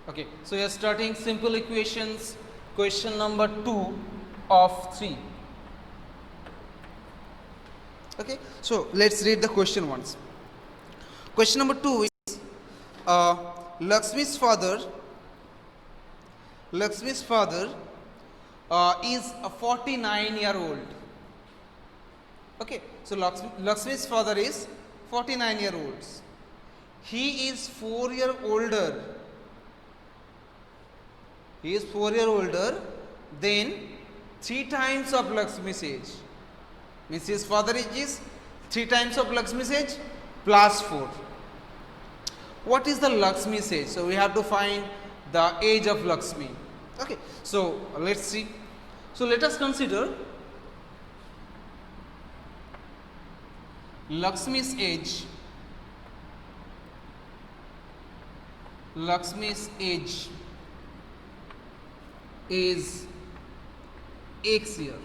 Okay, so we are starting simple equations, question number 2 of 3. Okay, so let's read the question once. Question number 2 is uh, Lakshmi's father is a 49-year-old. Okay, so Lakshmi's father is 49-year-old. He is 4 year older. He is 4 year older than 3 times of Lakshmi's age. Means his father age is 3 times of Lakshmi's age plus 4. What is the Lakshmi's age? So we have to find the age of Lakshmi. Okay, so let's see. So let us consider Lakshmi's age. Lakshmi's age is X year.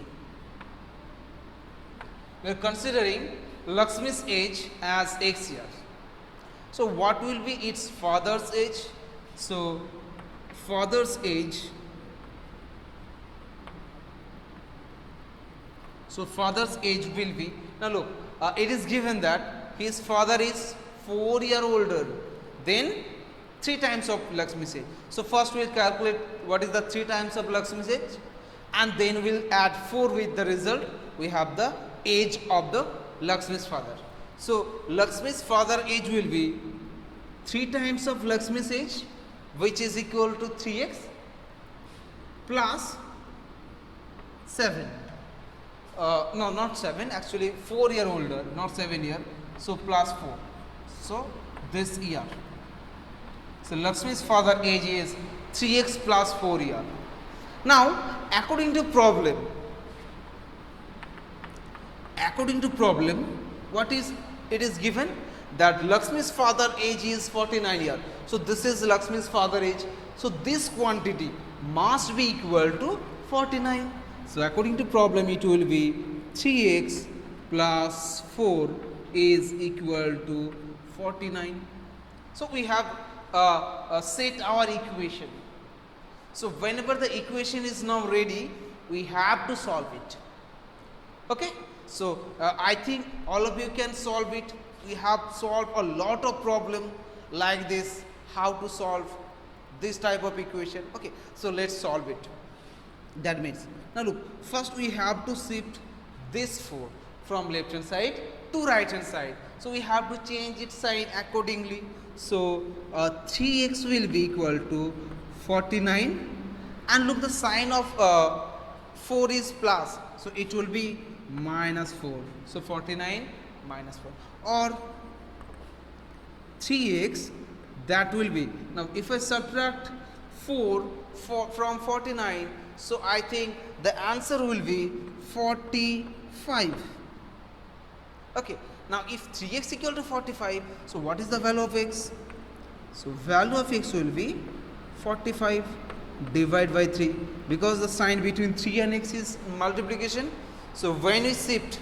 We are considering Lakshmi's age as X years. So what will be its father's age? So father's age. So father's age will be, now look, it is given that his father is 4 year older than 3 times of Lakshmi's age. So first we will calculate what is the 3 times of Lakshmi's age, and then we will add 4 with the result. We have the age of the Lakshmi's father. So Lakshmi's father age will be 3 times of Lakshmi's age, which is equal to 3x plus 7. No, not 7, actually 4 year older, not 7 year. So plus 4. So this year. So Lakshmi's father age is 3x plus 4 year. Now, according to problem, what is it is given that Lakshmi's father age is 49 year. So this is Lakshmi's father age. So this quantity must be equal to 49. So according to problem, it will be 3x plus 4 is equal to 49. So we have set our equation. So whenever the equation is now ready, we have to solve it. Okay, so I think all of you can solve it. We have solved a lot of problem like this, how to solve this type of equation. Okay, so let's solve it. That means, now look, first we have to shift this 4 from left hand side to right hand side. So we have to change its sign accordingly. So 3x will be equal to 49, and look, the sign of 4 is plus, so it will be minus 4. So 49 minus 4, or 3x, that will be, now if I subtract 4 from 49, so I think the answer will be 45. Okay, now if 3x equal to 45, so what is the value of x? So value of x will be 45 divided by 3, because the sign between 3 and x is multiplication. So when we shift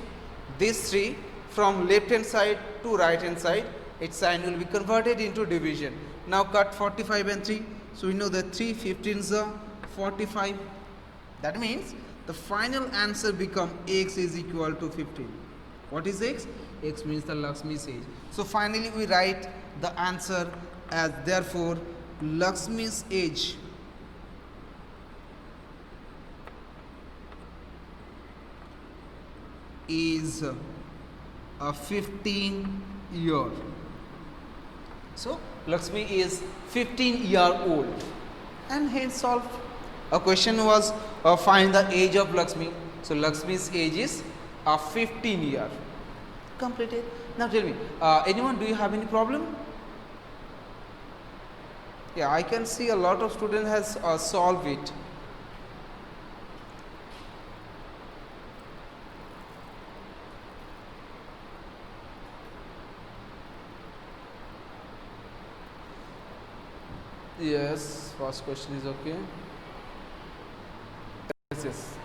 this 3 from left hand side to right hand side, its sign will be converted into division. Now cut 45 and 3. So we know that 3 15s are 45. That means the final answer become x is equal to 15. What is x? X means the Lakshmi's age. So finally we write the answer as, therefore Lakshmi's age is a 15 year. So Lakshmi is 15 year old, and hence solved. A question was find the age of Lakshmi. So Lakshmi's age is 15 year. Completed. Now tell me, anyone, do you have any problem? Yeah, I can see a lot of students has solved it. Yes, first question is okay. Yes.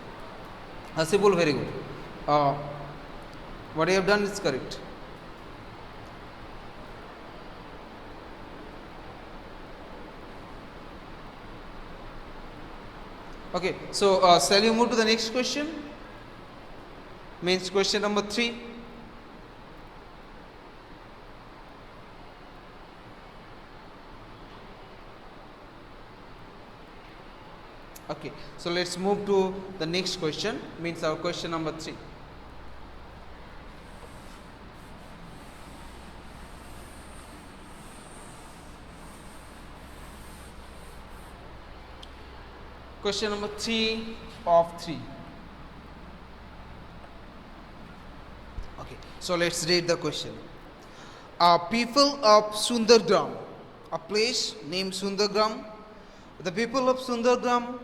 Hasibul, very good. What you have done is correct. Okay, so shall you move to the next question? Means question number 3. Okay, so let's move to the next question, means our question number 3. Question number 3 of 3. Okay, so let's read the question. People of Sundargram, a place named Sundargram, the people of Sundargram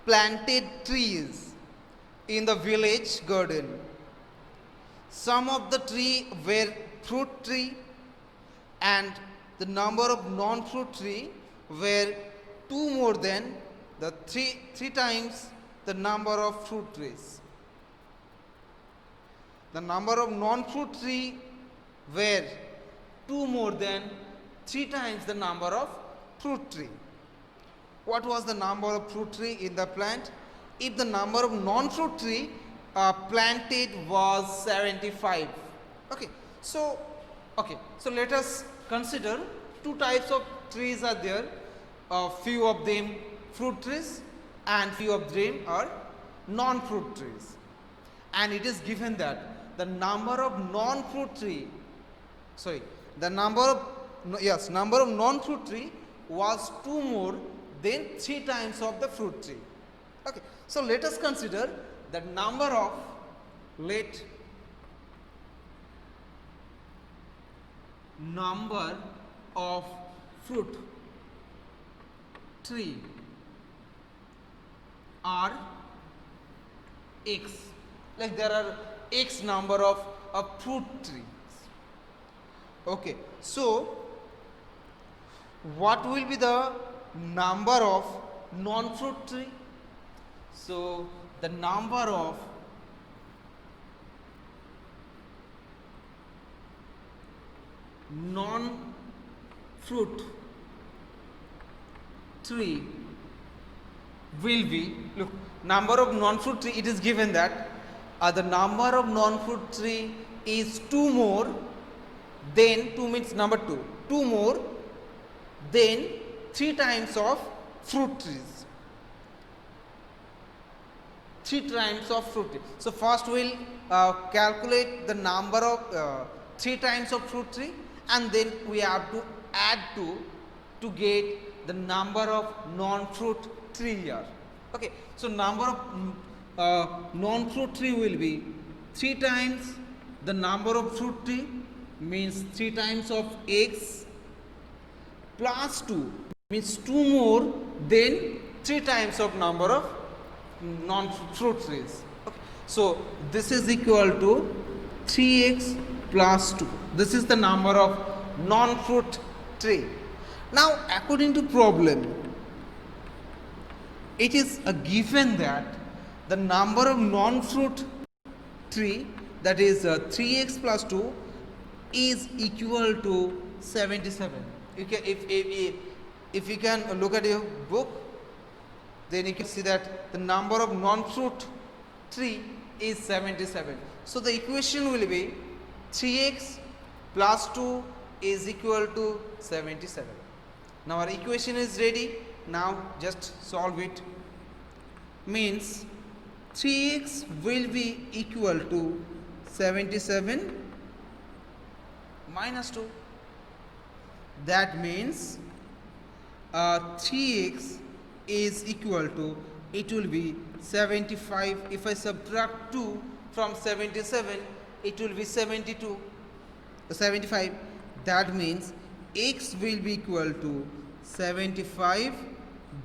planted trees in the village garden. Some of the trees were fruit tree and the number of non-fruit tree were two more than the three times the number of fruit trees. The number of non-fruit tree were two more than three times the number of fruit tree. What was the number of fruit tree in the plant? If the number of non-fruit tree planted was 75. Okay, so let us consider two types of trees are there. Few of them fruit trees and few of them are non-fruit trees. And it is given that the number of non-fruit tree, number of non-fruit tree was two more than three times of the fruit tree. Okay, so let us consider the number of fruit tree are x, like there are x number of fruit trees. Okay, so what will be the number of non-fruit tree? So the number of non-fruit tree will be, look, number of non-fruit tree, it is given that the number of non-fruit tree is two more than, 2 means number 2, two more than three times of fruit trees. Three times of fruit tree. So first we'll calculate the number of three times of fruit tree, and then we have to add to get the number of non-fruit tree here. Okay, so number of non-fruit tree will be three times the number of fruit tree, means three times of x, plus 2 means two more than three times of number of non-fruit trees. Okay, so this is equal to 3x plus 2. This is the number of non-fruit tree. Now according to problem, it is a given that the number of non-fruit tree, that is 3x plus 2, is equal to 77. You can, if you can look at your book, then you can see that the number of non-fruit tree is 77. So the equation will be 3x plus 2 is equal to 77. Now our equation is ready. Now just solve it. Means 3x will be equal to 77 minus 2. That means 3x is equal to, it will be 75. If I subtract 2 from 77, it will be 75. That means x will be equal to 75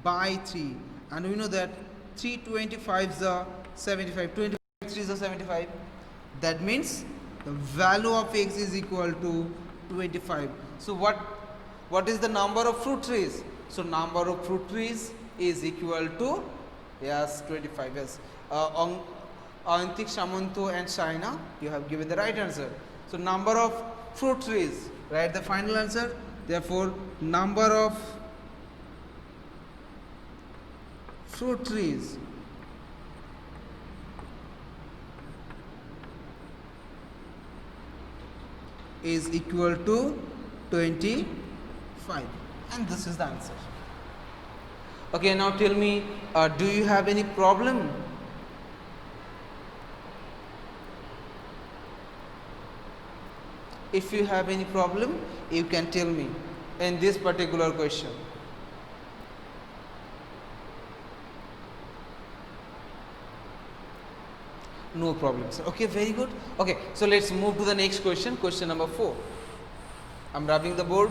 by 3, and we know that 3 25s are 75, 23s are 75. That means the value of x is equal to 25. So what is the number of fruit trees? So number of fruit trees is equal to, yes, 25. Yes, Antik, Shamanto and Shaina, you have given the right answer. So number of fruit trees, write the final answer. Therefore number of fruit trees is equal to 25, and this is the answer. Okay, now tell me, do you have any problem? If you have any problem, you can tell me in this particular question. No problem, sir. Okay, very good. Okay, so let's move to the next question, question number 4. I'm rubbing the board.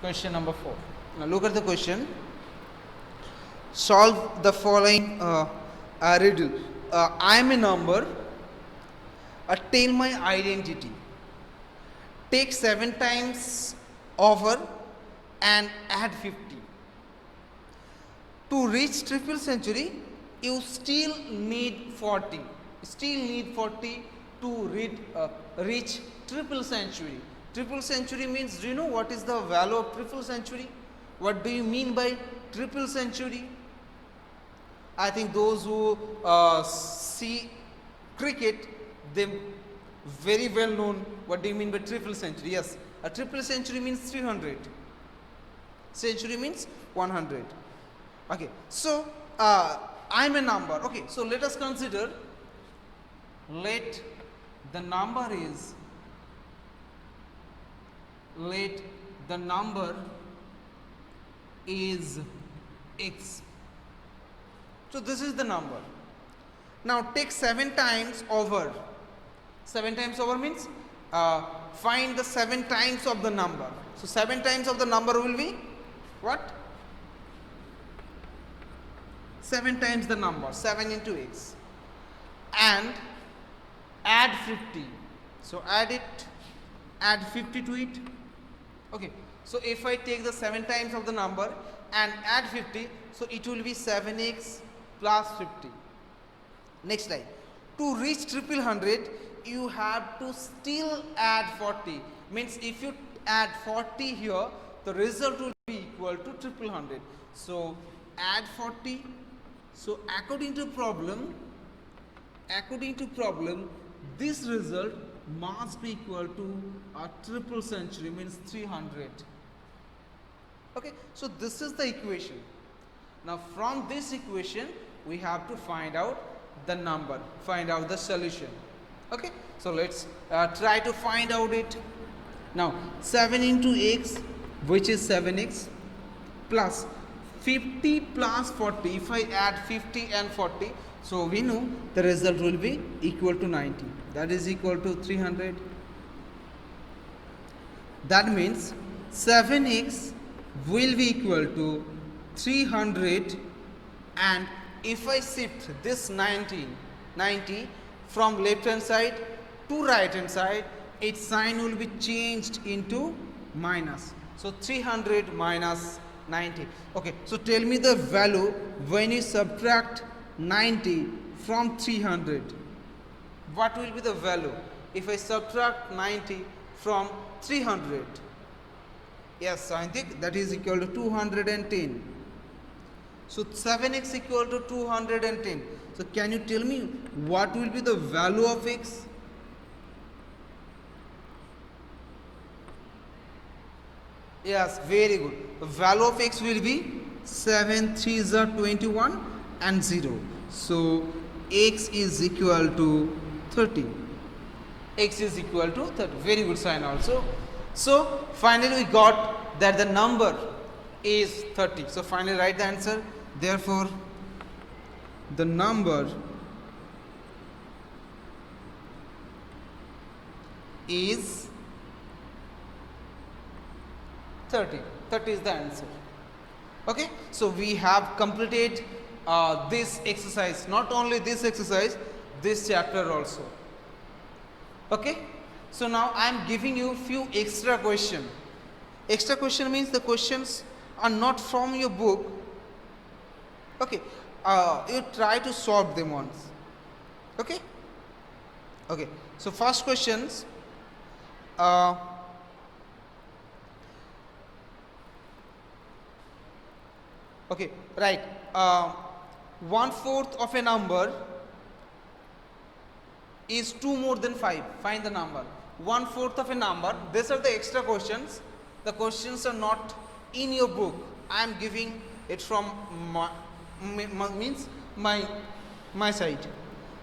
Question number 4. Now look at the question. Solve the following riddle. I am a number. Tell my identity. Take 7 times over and add 50. To reach triple century, you still need 40. Still need 40 to reach triple century. Triple century means, do you know what is the value of triple century? What do you mean by triple century? I think those who see cricket, they very well known what do you mean by triple century. Yes, a triple century means 300. Century means 100. Okay, so I'm a number. Okay, so let us consider, let the number is x. So this is the number. Now take 7 times over. 7 times over means find the 7 times of the number. So 7 times of the number will be what? 7 times the number, 7 into x, and add 50. So add 50 to it. Okay, so if I take the 7 times of the number and add 50, so it will be 7x plus 50. Next line. To reach triple hundred, you have to still add 40. Means if you add 40 here, the result will be equal to triple hundred. So add 40. So according to problem, this result must be equal to a triple century, means 300. Okay, so this is the equation. Now from this equation, we have to find out the number, find out the solution. Okay, so let's try to find out it. Now 7 into x, which is 7x, plus 50 plus 40. If I add 50 and 40, so we know the result will be equal to 90. That is equal to 300. That means 7x will be equal to 300, and if I shift this 90 from left hand side to right hand side, its sign will be changed into minus. So 300 minus 90. Okay, so tell me the value when you subtract 90 from 300. What will be the value if I subtract 90 from 300? Yes, I think that is equal to 210. So 7x equal to 210. So can you tell me what will be the value of x? Yes, very good. The value of x will be 7 3s are 21 and 0. So x is equal to 30. X is equal to 30. Very good sign also. So finally we got that the number is 30. So finally write the answer. Therefore the number is 30. 30 is the answer. Okay, so we have completed this exercise. Not only this exercise, this chapter also. Okay, so now I am giving you few extra question. Extra question means the questions are not from your book. Okay, you try to solve them once. Okay, Okay, so first questions. Uh, okay, right. 1/4 of a number is 2 more than 5. Find the number. 1/4 of a number. These are the extra questions. The questions are not in your book. I am giving it from my side.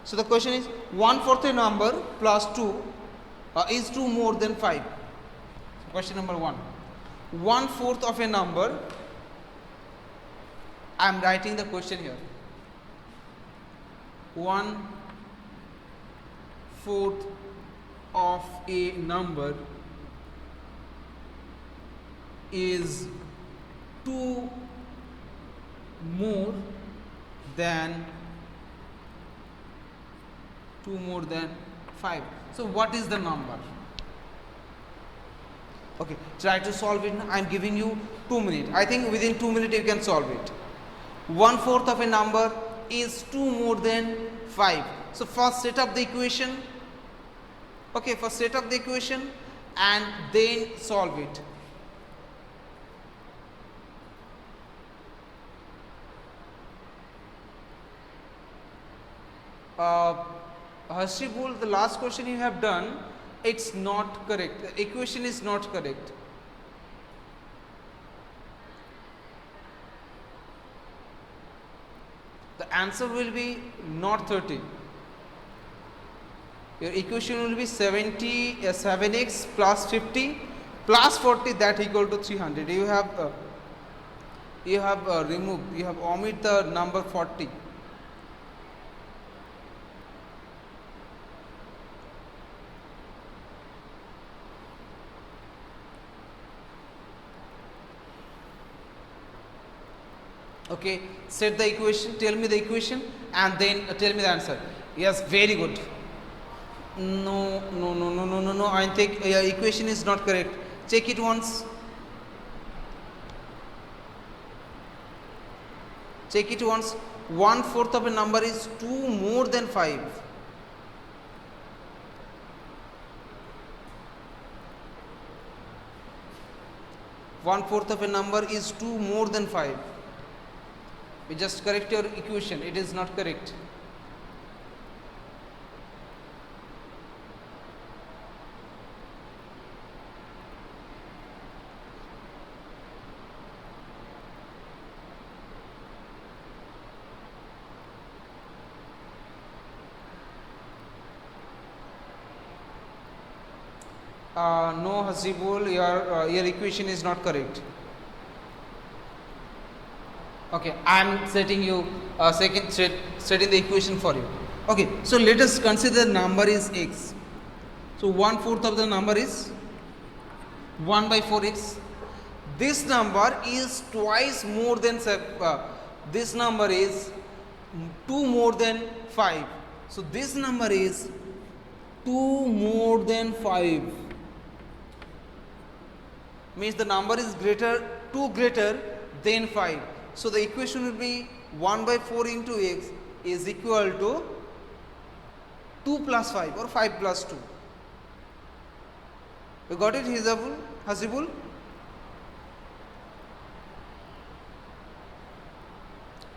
So the question is 1/4 a number plus 2 is 2 more than 5. So question number 1. 1/4 of a number. I am writing the question here. 1/4 of a number is 2 more than 5. So what is the number? Okay, try to solve it. I am giving you 2 minutes. I think within 2 minutes you can solve it. 1/4 of a number is 2 more than 5. So first set up the equation. Okay, first set up the equation and then solve it. Harshibul, the last question you have done, it's not correct. The equation is not correct. The answer will be not 30. Your equation will be 7x plus 50 plus 40, that equal to 300. You have removed, you have omit the number 40. Okay, set the equation, tell me the equation and then tell me the answer. Yes, very good. No, I think equation is not correct. Check it once. Check it once. 1/4 of a number is 2 more than 5. One-fourth of a number is 2 more than 5. We just correct your equation. It is not correct. No, Hasibul, your equation is not correct. Okay, I am setting you setting the equation for you. Okay, so let us consider the number is x. So 1/4 of the number is 1/4x. This number is twice more than this number is 2 more than 5. So this number is 2 more than 5. Means the number is two greater than 5. So the equation will be 1/4 into x is equal to 2 plus 5 or 5 plus 2. You got it, Hasibul?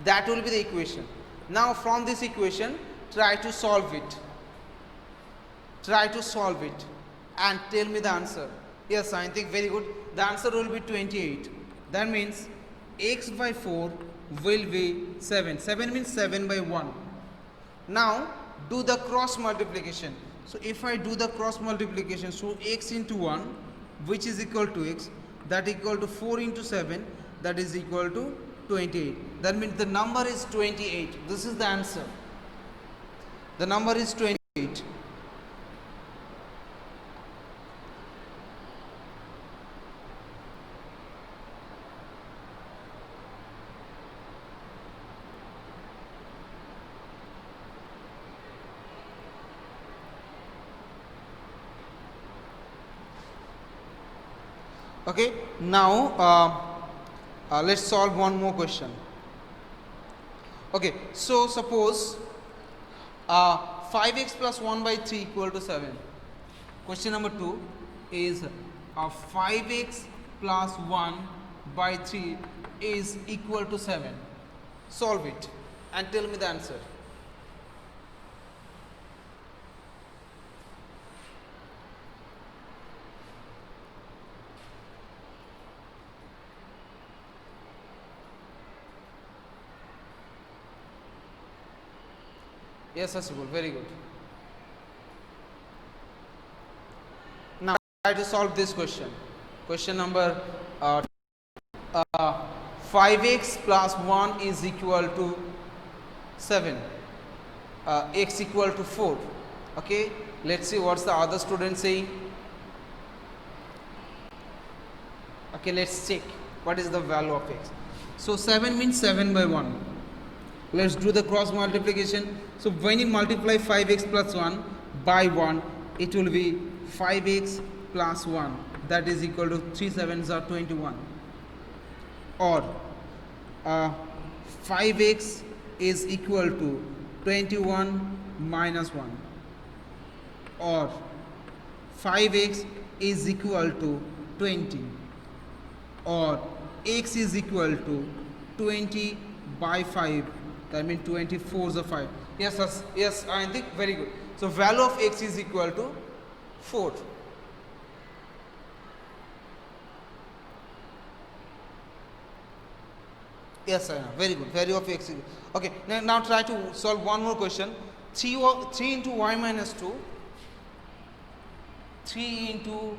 That will be the equation. Now from this equation, try to solve it. Try to solve it and tell me the answer. Yes, I think very good. The answer will be 28. That means x/4 will be 7. 7 means 7/1. Now do the cross multiplication. So if I do the cross multiplication, so x into 1, which is equal to x, that equal to 4 into 7, that is equal to 28. That means the number is 28. This is the answer. The number is 28. Okay, now let's solve one more question. Okay, so suppose 5x plus 1 by 3 equal to 7. Question number 2 is 5x plus 1 by 3 is equal to 7. Solve it and tell me the answer. Yes, Asibul, very good. Now try to solve this question. Question number 5x plus 1 is equal to 7. X equal to 4. Okay, let's see what's the other student saying. Okay, let's check what is the value of x. So 7 means 7 by 1. Let's do the cross multiplication. So when you multiply 5x plus 1 by 1, it will be 5x plus 1. That is equal to 3 sevens are 21. Or 5x is equal to 21 minus 1. Or 5x is equal to 20. Or x is equal to 20 by 5. That means 24 is a 5. Yes, yes, I think very good. So value of x is equal to 4. Yes, I know. Very good. Value of x is okay. Now try to solve one more question. 3 into y minus 2. 3 into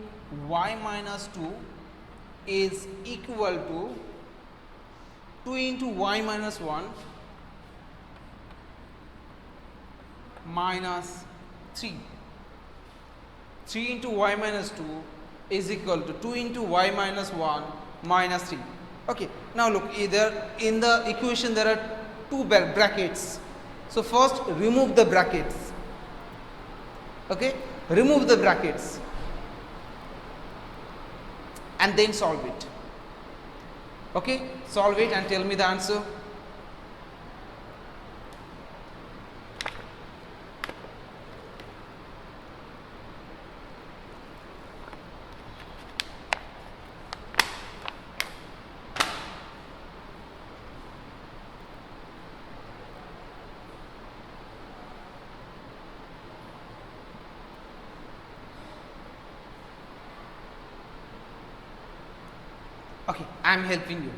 y minus 2 is equal to 2 into y minus 1 minus 3. 3 into y minus 2 is equal to 2 into y minus 1 minus 3. Okay, now look, either in the equation there are two brackets. So first remove the brackets. Okay, remove the brackets and then solve it. Okay, solve it and tell me the answer. Okay, I am helping you.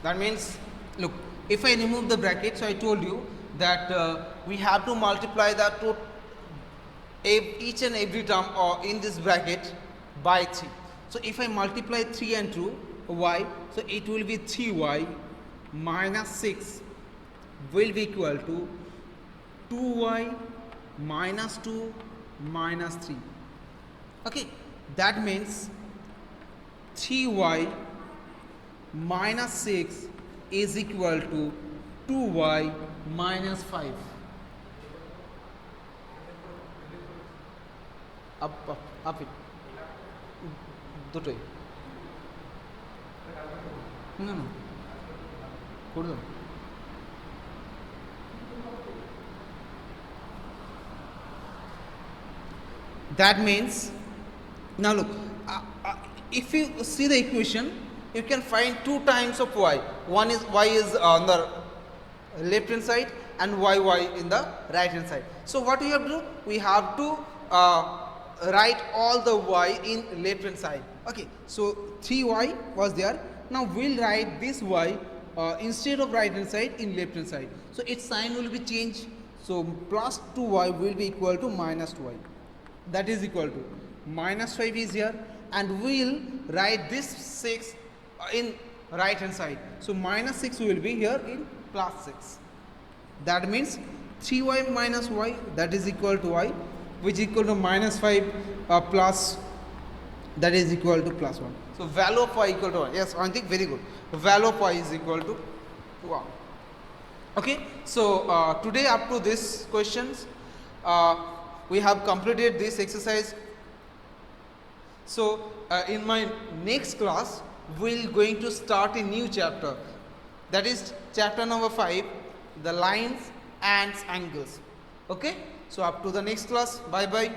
That means, look, if I remove the bracket, so I told you that we have to multiply that to each and every term in this bracket by 3. So if I multiply 3 and 2 y, so it will be 3y minus 6 will be equal to 2y minus 2 minus 3. Okay, that means 3y minus 6 is equal to 2y minus 5. Up it. দুটোই না না করে দাও that means now look if you see the equation you can find two times of y. One is y is on the left hand side and y in the right hand side. So what we have to do, we have to write all the y in left hand side. Okay, so 3y was there. Now we'll write this y instead of right hand side in left hand side. So its sign will be changed. So plus 2y will be equal to minus 2y. That is equal to minus 5 is here, and we'll write this 6 in right hand side. So minus 6 will be here in plus 6. That means 3y minus y, that is equal to y, which is equal to minus 5 plus, that is equal to plus 1. So value of y equal to 1. Yes, I think very good. Value of y is equal to 1. Okay, so today up to this questions we have completed this exercise. So in my next class we're going to start a new chapter, that is chapter number 5, the lines and angles. Okay, so up to the next class. Bye bye.